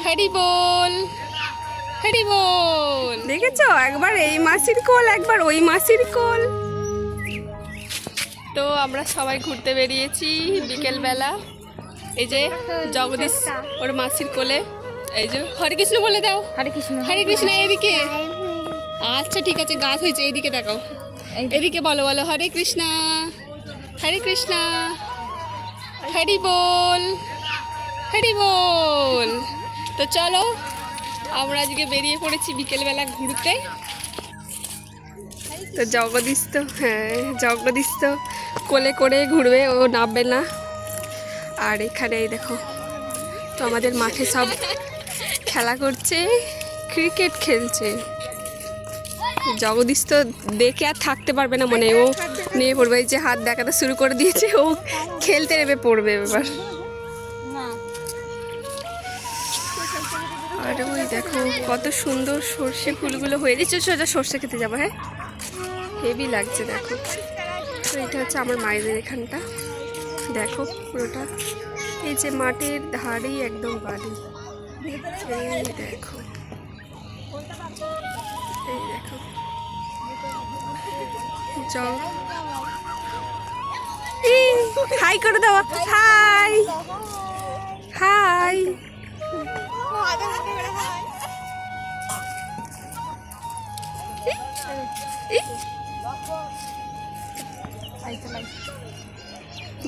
হরি বল, হরি বল। দেখেছো, একবার এই মাসির কোল, একবার ওই মাসির কোল। তো আমরা সবাই ঘুরতে বেরিয়েছি বিকেলবেলা। এই যে জগদীশ ওর মাসির কোলে। এই যে হরে কৃষ্ণ বলে দাও। হরে কৃষ্ণ। হরে কৃষ্ণ এদিকে। আচ্ছা ঠিক আছে, গাছ হয়েছে, এইদিকে দেখাও। এদিকে বলো, বলো হরে কৃষ্ণ, হরে কৃষ্ণ, হরি বল, হরি বল। তো চলো, আমরা আজকে বেরিয়ে পড়েছি বিকেলবেলা ঘুরতে। তো জগদীশ তো, জগদীশ তো কোলে করে ঘুরবে, ও নামবে না। আর এখানে এই দেখো, তো আমাদের মাঠে সব খেলা করছে, ক্রিকেট খেলছে। জগদীশ তো দেখে আর থাকতে পারবে না, মনে ও নিয়ে পড়বে। এই যে হাত দেখাতে শুরু করে দিয়েছে, ও খেলতে নেমে পড়বে এবার। আর ওই দেখো কত সুন্দর সর্ষে ফুলগুলো হয়ে যাচ্ছে। সোজা সর্ষে খেতে যাবো। হ্যাঁ, হেভি লাগছে দেখো। তো এটা হচ্ছে আমার মায়েদের এখানটা, দেখো পুরোটা। এই যে মাঠের ধারেই একদম বাড়ি। এই দেখো, এই দেখো যাও। হাই করে দাও, হাই হাই।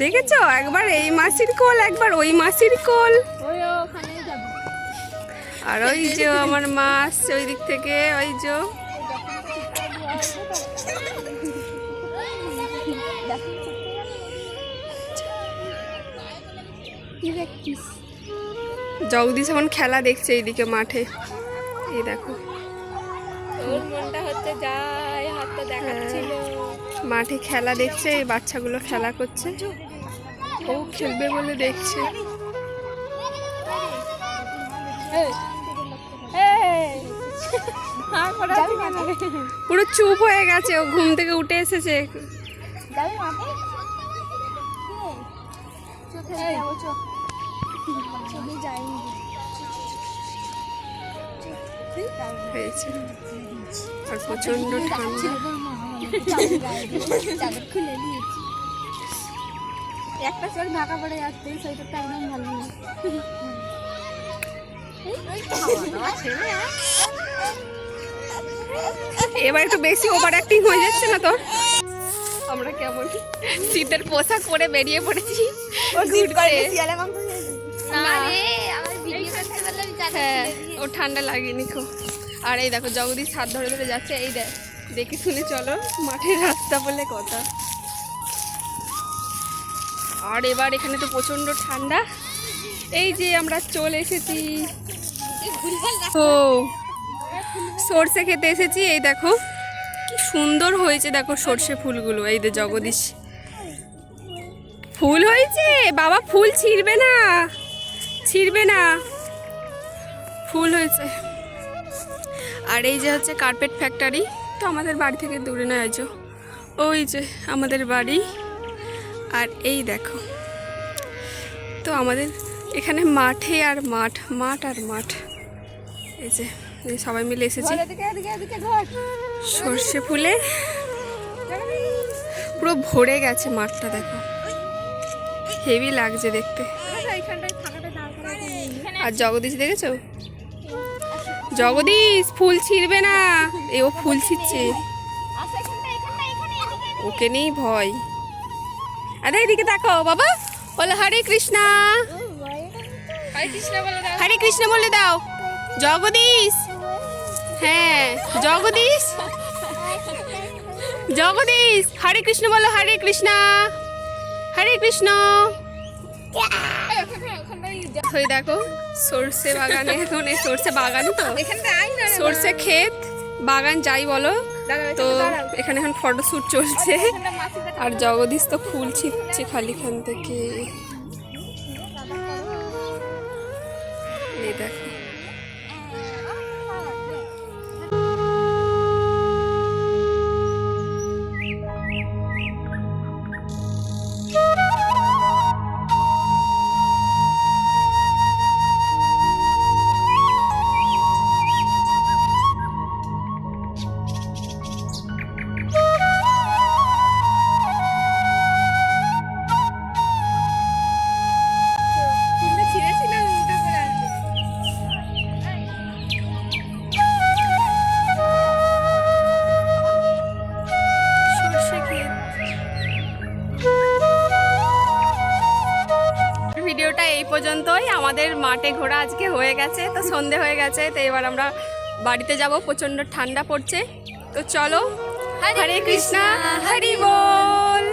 দেখেছো, একবার এই মাসির কোল, একবার ওই মাসির কোল। আর ওই যে আমার মা আসছে ওই দিক থেকে, ওই যে জগদীশ এখন খেলা দেখছে এইদিকে মাঠে। এই দেখো, ওর মনটা হচ্ছে যায়, হাতটা দেখাচ্ছিল। মাঠে খেলা দেখছে, এই বাচ্চাগুলো খেলা করছে, ও খেলবে বলে দেখছে। পুরো চুপ হয়ে গেছে, ও ঘুম থেকে উঠে এসেছে। হয়েছে, আর প্রচন্ড ঠান্ডা। একটা চোখ ঢাকা পড়ে যাচ্ছে, সেইটা একদম ভালো না। এবার একটু বেশি ওভার অ্যাক্টিং হয়ে যাচ্ছে না তোর? আমরা কেমন শীতের পোশাক পরে বেরিয়ে পড়েছি। হ্যাঁ, ও ঠান্ডা লাগেনি খুব। আর এই দেখো জগদীশ হাত ধরে ধরে যাচ্ছে। এই দেখ, দেখে শুনে চলো, মাঠের রাস্তা বলে কথা। আর এবার এখানে তো প্রচন্ড ঠান্ডা। এই যে আমরা চলে এসেছি, ও সর্ষে খেতে এসেছি। এই দেখো কি সুন্দর হয়েছে, দেখো সর্ষে ফুলগুলো। এই যে জগদীশ ফুল হয়েছে, বাবা ফুল ছিঁড়বে না, ছিঁড়বে না, ফুল হয়েছে। আর এই যে হচ্ছে কার্পেট ফ্যাক্টরি। তো আমাদের বাড়ি থেকে দূরে নয়, এই যে ওই যে আমাদের বাড়ি। আর এই দেখো, তো আমাদের এখানে মাঠে আর মাঠ, মাঠ আর মাঠ। এই যে সবাই মিলে এসেছি সর্ষে ফুলে, পুরো ভরে গেছে মাঠটা। দেখো হেভি লাগছে দেখতে। আর জগদীশ দেখেছো, জগদীশ ফুল ছিঁড়বে না, ও ফুল ছিঁড়ছে, ওকে নেই ভয়। আরে এদিকে দেখো বাবা, বলো হরে কৃষ্ণা, হরে কৃষ্ণ বলে দাও। জগদীশ, হ্যাঁ জগদীশ, জগদীশ হরে কৃষ্ণ বলো, হরে কৃষ্ণা, হরে কৃষ্ণ। ওই দেখো সর্ষে বাগানে, এখন এই সর্ষে বাগানই তো, সর্ষে ক্ষেত বাগান যাই বলো। তো এখানে এখন ফটোশ্যুট চলছে। আর জগদীশ তো ফুল ছিঁড়ছে খালিখান থেকে। এই দেখো, আমাদের মাঠে ঘোরা আজকে হয়ে গেছে, তো সন্ধে হয়ে গেছে, তো এবার আমরা বাড়িতে যাব। প্রচণ্ড ঠান্ডা পড়ছে, তো চলো। হরে কৃষ্ণা হরি বল।